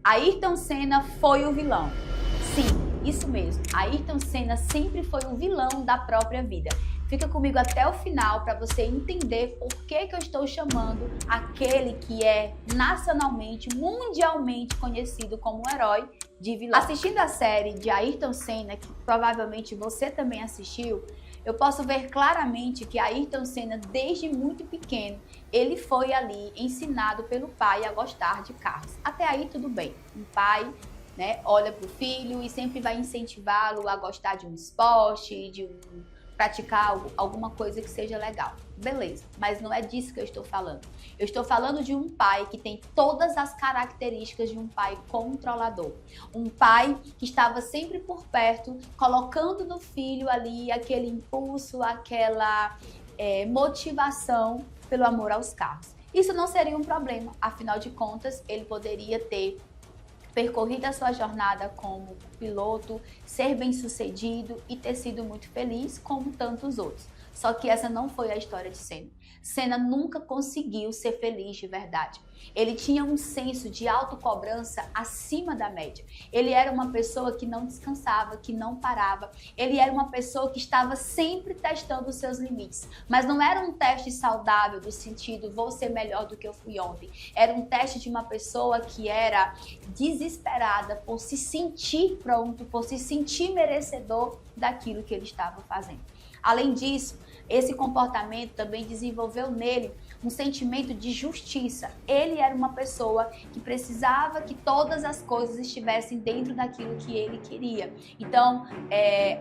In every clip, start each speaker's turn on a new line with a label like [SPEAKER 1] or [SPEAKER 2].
[SPEAKER 1] Ayrton Senna foi o vilão. Sim, isso mesmo. Ayrton Senna sempre foi o vilão da própria vida. Fica comigo até o final para você entender por que eu estou chamando aquele que é nacionalmente, mundialmente conhecido como um herói de vilão. Assistindo a série de Ayrton Senna, que provavelmente você também assistiu, eu posso ver claramente que Ayrton Senna, desde muito pequeno, ele foi ali ensinado pelo pai a gostar de carros. Até aí tudo bem. Um pai, né, olha para o filho e sempre vai incentivá-lo a gostar de um esporte, de praticar alguma coisa que seja legal. Beleza, mas não é disso que eu estou falando. Eu estou falando de um pai que tem todas as características de um pai controlador. Um pai que estava sempre por perto, colocando no filho ali aquele impulso, aquela motivação pelo amor aos carros. Isso não seria um problema, afinal de contas, ele poderia ter percorrido a sua jornada como piloto, ser bem-sucedido e ter sido muito feliz, como tantos outros. Só que essa não foi a história de Senna. Senna nunca conseguiu ser feliz de verdade. Ele tinha um senso de autocobrança acima da média. Ele era uma pessoa que não descansava, que não parava. Ele era uma pessoa que estava sempre testando os seus limites. Mas não era um teste saudável do sentido, vou ser melhor do que eu fui ontem. Era um teste de uma pessoa que era desesperada por se sentir pronto, por se sentir merecedor daquilo que ele estava fazendo. Além disso, esse comportamento também desenvolveu nele um sentimento de justiça. Ele era uma pessoa que precisava que todas as coisas estivessem dentro daquilo que ele queria. Então,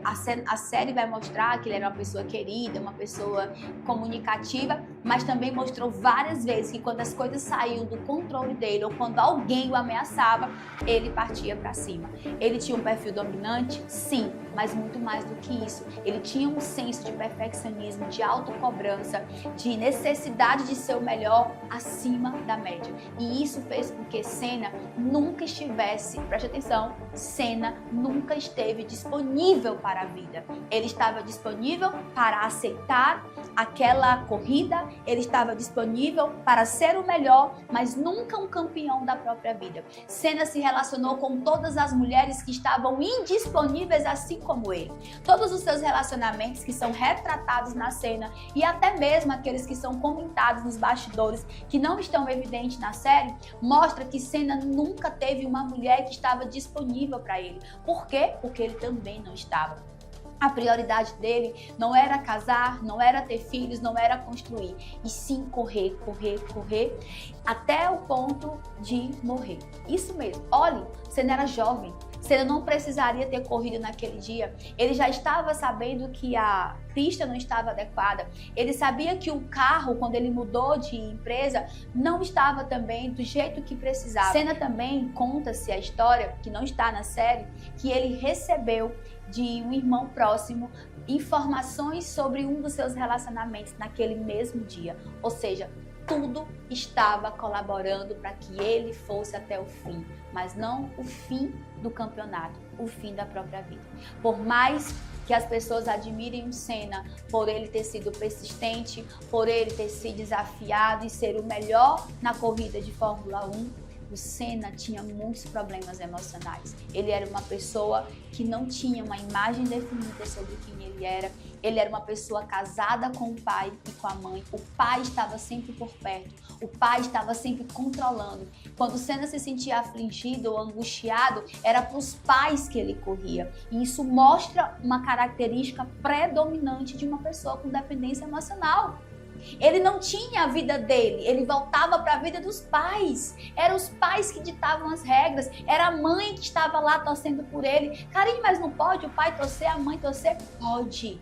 [SPEAKER 1] a série vai mostrar que ele era uma pessoa querida, uma pessoa comunicativa, mas também mostrou várias vezes que quando as coisas saíam do controle dele ou quando alguém o ameaçava, ele partia para cima. Ele tinha um perfil dominante? Sim, mas muito mais do que isso. Ele tinha um senso de perfeccionismo, de autocobrança, de necessidade de ser o melhor acima da média. E isso fez com que Senna nunca estivesse, preste atenção, Senna nunca esteve disponível para a vida. Ele estava disponível para aceitar aquela corrida, ele estava disponível para ser o melhor, mas nunca um campeão da própria vida. Senna se relacionou com todas as mulheres que estavam indisponíveis assim como ele. Todos os seus relacionamentos que são retratados na cena e até mesmo aqueles que são comentados nos bastidores que não estão evidentes na série, mostra que Senna nunca teve uma mulher que estava disponível para ele. Por quê? Porque ele também não estava. A prioridade dele não era casar, não era ter filhos, não era construir, e sim correr, até o ponto de morrer. Isso mesmo. Olhe, Senna era jovem, Senna não precisaria ter corrido naquele dia. Ele já estava sabendo que a pista não estava adequada. Ele sabia que o carro, quando ele mudou de empresa, não estava também do jeito que precisava. Senna também conta-se a história, que não está na série, que ele recebeu de um irmão próximo informações sobre um dos seus relacionamentos naquele mesmo dia. Ou seja, tudo estava colaborando para que ele fosse até o fim, mas não o fim do campeonato, o fim da própria vida. Por mais que as pessoas admirem o Senna por ele ter sido persistente, por ele ter se desafiado e ser o melhor na corrida de Fórmula 1, o Senna tinha muitos problemas emocionais. Ele era uma pessoa que não tinha uma imagem definida sobre quem ele era. Ele era uma pessoa casada com o pai e com a mãe. O pai estava sempre por perto. O pai estava sempre controlando. Quando o Senna se sentia afligido ou angustiado, era para os pais que ele corria. E isso mostra uma característica predominante de uma pessoa com dependência emocional. Ele não tinha a vida dele, ele voltava para a vida dos pais. Eram os pais que ditavam as regras, era a mãe que estava lá torcendo por ele. Karine, mas não pode o pai torcer, a mãe torcer? Pode,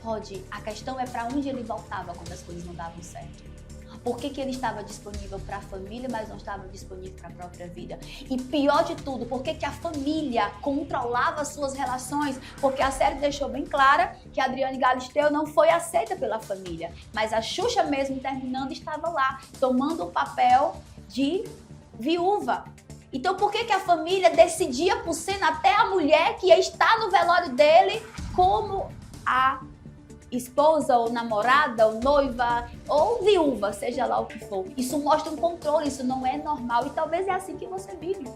[SPEAKER 1] pode. A questão é para onde ele voltava quando as coisas não davam certo. Por que ele estava disponível para a família, mas não estava disponível para a própria vida? E pior de tudo, por que a família controlava as suas relações? Porque a série deixou bem clara que a Adriane Galisteu não foi aceita pela família. Mas a Xuxa mesmo terminando estava lá, tomando o papel de viúva. Então por que a família decidia por Senna, até a mulher que ia estar no velório dele, como a esposa ou namorada ou noiva ou viúva, seja lá o que for. Isso mostra um controle, isso não é normal e talvez é assim que você vive.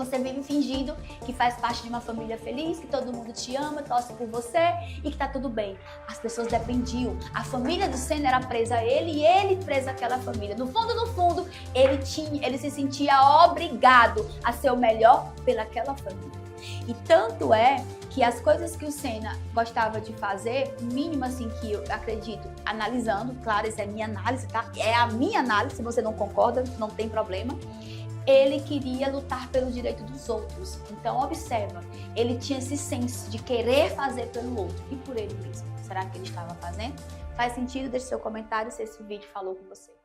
[SPEAKER 1] Você vive fingindo que faz parte de uma família feliz, que todo mundo te ama, torce por você e que tá tudo bem. As pessoas dependiam. A família do Senna era presa a ele e ele presa àquela família. No fundo, ele se sentia obrigado a ser o melhor pelaquela família. E tanto é que as coisas que o Senna gostava de fazer, mínimo assim que eu acredito, analisando, claro, isso é minha análise, tá? É a minha análise, se você não concorda, não tem problema. Ele queria lutar pelo direito dos outros. Então, observa, ele tinha esse senso de querer fazer pelo outro e por ele mesmo. Será que ele estava fazendo? Faz sentido? Deixe seu comentário se esse vídeo falou com você.